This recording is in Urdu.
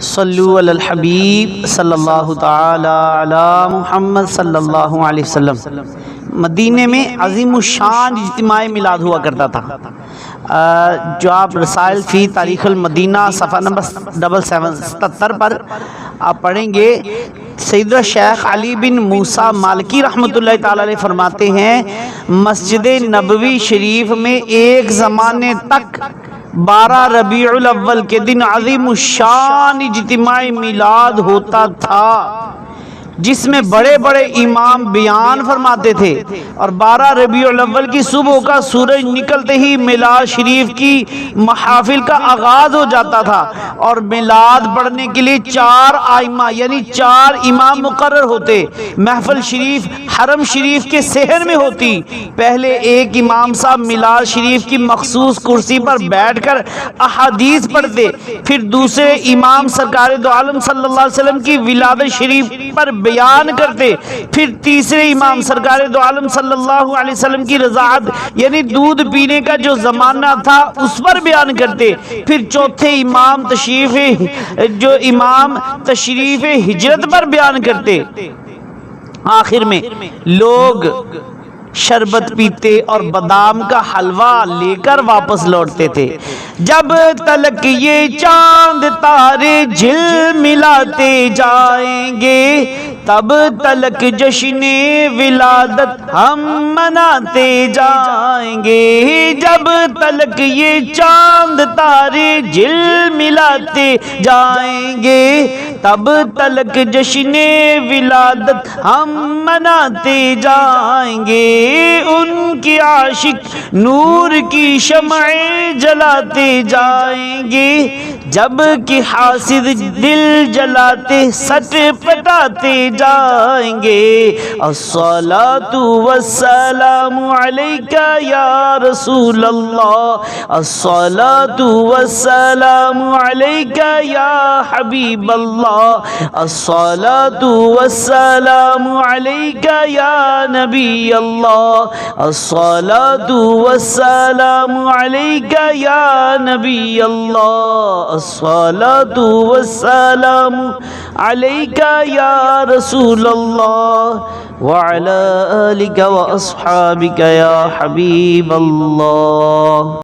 صلو علی الحبیب صلی اللہ تعالی علی محمد صلی اللہ علیہ وسلم۔ مدینے میں عظیم الشان اجتماع میلاد ہوا کرتا تھا، جو آپ رسائل فی تاریخ المدینہ صفحہ نمبر 77 پر آپ پڑھیں گے۔ سیدنا شیخ علی بن موسیٰ مالکی رحمۃ اللہ تعالی علیہ فرماتے ہیں، مسجد نبوی شریف میں ایک زمانے تک 12 ربیع الاول کے دن عظیم الشان اجتماع میلاد ہوتا تھا، جس میں بڑے بڑے امام بیان فرماتے تھے، اور 12 ربیع الاول کی صبح کا سورج نکلتے ہی میلاد شریف کی محافل کا آغاز ہو جاتا تھا، اور میلاد پڑھنے کے لیے 4 ائمہ یعنی 4 امام مقرر ہوتے۔ محفل شریف حرم شریف کے صحن میں ہوتی۔ پہلے ایک امام صاحب میلاد شریف کی مخصوص کرسی پر بیٹھ کر احادیث پڑھتے، پھر دوسرے امام سرکار دو عالم صلی اللہ علیہ وسلم کی ولادت شریف پر بیان کرتے، پھر تیسرے امام سرکار دو عالم صلی اللہ علیہ وسلم کی رضاعت یعنی دودھ پینے کا جو زمانہ تھا اس پر بیان کرتے، پھر چوتھے امام تشریف ہجرت پر بیان کرتے۔ آخر میں لوگ شربت پیتے اور بادام کا حلوہ لے کر واپس لوٹتے تھے۔ جب تلک یہ چاند تارے جھل ملاتے جائیں گے، تب تلک جشن ولادت ہم مناتے جائیں گے۔ جب تلک یہ چاند تارے جھل ملاتے جائیں گے، تب تلک جشن ولادت ہم مناتے جائیں گے۔ ان کی عاشق نور کی شمعیں جلاتے جائیں گے، جب کہ حاسد دل جلاتے سٹ پٹاتے جائیں گے۔ الصلاۃ والسلام علیک یا رسول اللہ، الصلاۃ والسلام علیک یا حبیب اللہ، الصلاۃ والسلام علیک یا نبی اللہ، الصلاۃ والسلام علیک یا نبی اللہ، الصلاۃ والسلام علیک یا رسول اللہ، وعلی آلک واصحابک یا حبیب اللہ۔